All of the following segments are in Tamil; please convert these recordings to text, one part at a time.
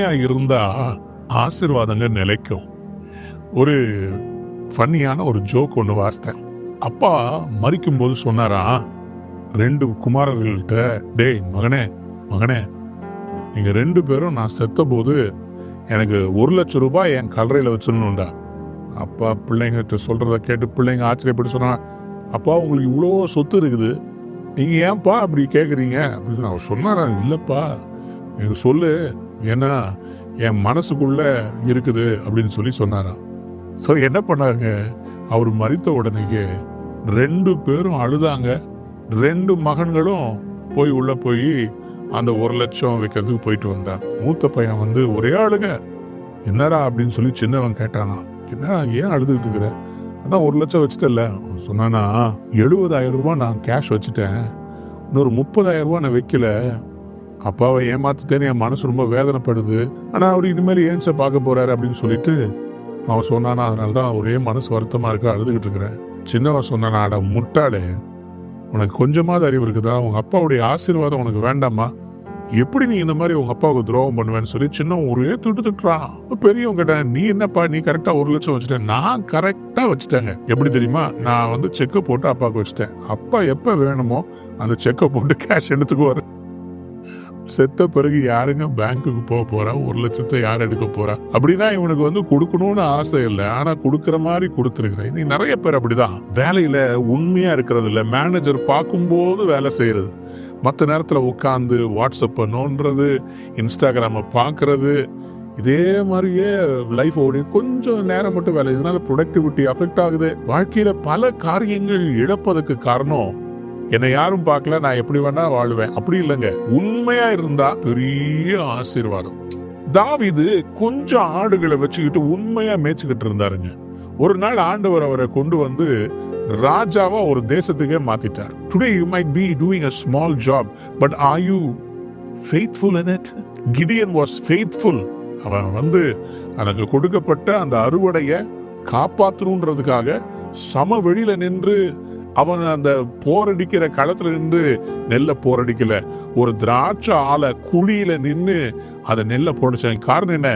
உண்மையா இருந்தா ஆசீர்வாதங்க நிலைக்கும். ஒரு ஃபன்னியான ஒரு ஜோக் ஒன்று வாசித்தேன். அப்பா மரிக்கும் போது சொன்னாரா 2 குமாரர்கள்ட்ட, டேய் மகனே மகனே, நீங்க 2 பேரும் நான் செத்த போது எனக்கு 1,00,000 ரூபாய் என் கல்லறையில் வச்சிடணும்டா. அப்பா பிள்ளைங்கிட்ட சொல்றத கேட்டு பிள்ளைங்க ஆச்சரியப்பட்டு சொன்னா, அப்பா உங்களுக்கு இவ்வளோ சொத்து இருக்குது, நீங்க ஏன்பா அப்படி கேட்குறீங்க அப்படின்னு அவர் சொன்னாரா. இல்லப்பா எனக்கு சொல்லு, ஏன்னா என் மனசுக்குள்ள இருக்குது அப்படின்னு சொல்லி சொன்னாராம். ஸோ என்ன பண்ணாங்க, அவர் மரித்த உடனேயே 2 பேரும் அழுதாங்க. 2 மகன்களும் உள்ள போய் அந்த 1,00,000 வைக்கிறதுக்கு போயிட்டு வந்தான். மூத்த பையன் வந்து ஒரே அழுக. என்னடா அப்படின்னு சொல்லி சின்னவன் கேட்டானா, என்ன ஏன் அழுதுகிட்டு இருக்கிற? அதான் 1,00,000 வச்சுட்டல. சொன்னானா, 70,000 ரூபாய் நான் கேஷ் வச்சுட்டேன், இன்னொரு 30,000 ரூபாய் நான் வைக்கல. அப்பாவை ஏமாத்திட்டேன்னு என் மனசு ரொம்ப வேதனைப்படுது. ஆனால் அவர் இனிமேல் ஏன்ச்ச பார்க்க போறாரு அப்படின்னு சொல்லிட்டு அவன் சொன்னானா, அதனால தான் ஒரே மனசு வருத்தமாக இருக்கு, அழுதுகிட்டு இருக்கிறேன். சின்னவன் சொன்னானா, அட முட்டாளே, உனக்கு கொஞ்சமாவது அறிவு இருக்குதா? உங்க அப்பாவுடைய ஆசீர்வாதம் உனக்கு வேண்டாமா? எப்படி நீ இந்த மாதிரி உங்க அப்பாவுக்கு துரோகம் பண்ணுவேன்னு சொல்லி சின்னவன் ஒரே திட்டுறான். பெரியவங்க கேட்டேன், நீ என்னப்பா நீ கரெக்டா 1,00,000 வச்சுட்டேன்? நான் கரெக்டா வச்சுட்டேங்க. எப்படி தெரியுமா, நான் வந்து செக்கை போட்டு அப்பாவுக்கு வச்சுட்டேன். அப்பா எப்ப வேணுமோ அந்த செக்கை போட்டு கேஷ் எடுத்துக்குவாரு. செத்த பிறகு யாருங்க பேங்க்குக்கு போக போறா? 1,00,000 யார் எடுக்க போறா? அப்படின்னா இவனுக்கு வந்து கொடுக்கணும்னு ஆசை இல்லை, ஆனா கொடுக்கற மாதிரி கொடுத்துருக்கிறேன். நீ நிறைய பேர் அப்படிதான் வேலையில உண்மையா இருக்கிறது இல்ல, மேனேஜர் பார்க்கும்போது வேலை செய்யறது, மற்ற நேரத்துல உட்காந்து வாட்ஸ்அப் நோண்டுறது, இன்ஸ்டாகிராம பாக்குறது, இதே மாதிரியே லைஃப் ஓடி கொஞ்சம் நேரம் மட்டும் வேலை. இதனால ப்ரொடக்டிவிட்டி அஃபெக்ட் ஆகுது. வாழ்க்கையில பல காரியங்கள் இழப்பதற்கு காரணம், என்னை யாரும் பார்க்கல, நான் எப்படி வேணா வாழ்வேன் அப்படி இல்லைங்க. உண்மையா இருந்தா பெரிய ஆசீர்வாதம். தாவீது கொஞ்சம் ஆடுகளை வச்சுக்கிட்டு உண்மையா மேய்ச்சிக்கிட்டு இருந்தாருங்க. ஒரு நாள் ஆண்டவர் அவரை கொண்டு வந்து ராஜாவா ஒரு தேசத்துக்கே மாத்திட்டார். Today you might be doing a small job, but are you faithful in it? Gideon was faithful. அவன் வந்து எனக்கு கொடுக்கப்பட்ட அந்த அறுவடையை காப்பாற்றணுன்றதுக்காக சமவெளியில நின்று, அவன் அந்த போரடிக்கிற களத்துல நின்று நெல்லை போரடிக்கல, ஒரு திராட்சை ஆலை குழியில நின்று அதை நெல்லை போடச்சாங்க. காரணம் என்ன?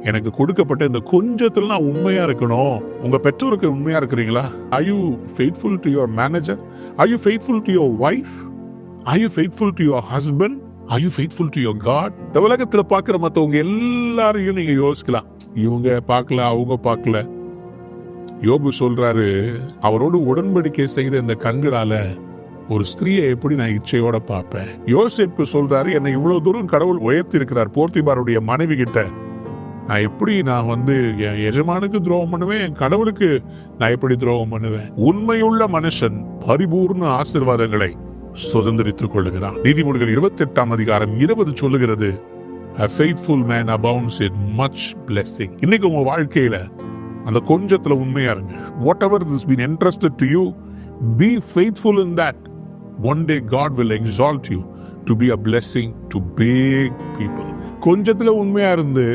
எனக்கு கொடுக்கப்பட்ட இந்த கொஞ்சத்துல நான் உண்மையா இருக்கணும். உங்க பெற்றோருக்கு உண்மையா இருக்கிறீங்களா? Are you faithful to your manager? Are you faithful to your wife? Are you faithful to your husband? Are you faithful to your God? இந்த உலகத்துல பாக்குற மத்தவங்க எல்லாரையும் நீங்க யோசிக்கலாம், இவங்க பார்க்கல அவங்க பார்க்கல. யோபு சொல்றாரு, அவரோடு உடன்படிக்கை செய்த இந்த கண்களால ஒரு ஸ்திரீயை எப்படி நான் இச்சையோட பார்ப்பேன். யோசேப்பு சொல்றாரு, என்னை இவ்வளவு தூரம் கடவுள் உயர்த்தி இருக்கிறார், போர்த்திபாருடைய மனைவி கிட்ட நான் எப்படி நான் வந்து என் எஜமானுக்கு துரோகம் பண்ணுவேன், என் கடவுளுக்கு நான் எப்படி துரோகம் பண்ணுவேன்? உண்மையுள்ள மனுஷன் பரிபூர்ண ஆசீர்வாதங்களை சுதந்திரித்துக் கொள்ளுகிறான். நீதிமொழிகள் 28ஆம் அதிகாரம் 20 சொல்லுகிறது, a faithful man abounds in much blessing. இன்னைக்கு உங்க வாழ்க்கையில அந்த கொஞ்சத்துல உண்மையா இருங்க. Whatever has been entrusted to you, be faithful in that. One day God will exalt you to be a blessing to big people. கொஞ்சத்துல உண்மையா இருந்து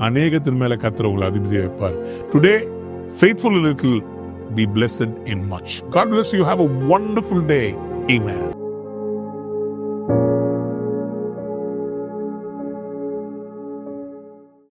அநேகத்தின் மேல கர்த்தர் உங்களை அதிபதி வைப்பார். Today, faithful in little, be blessed in much. God bless you. Have a wonderful day. Amen.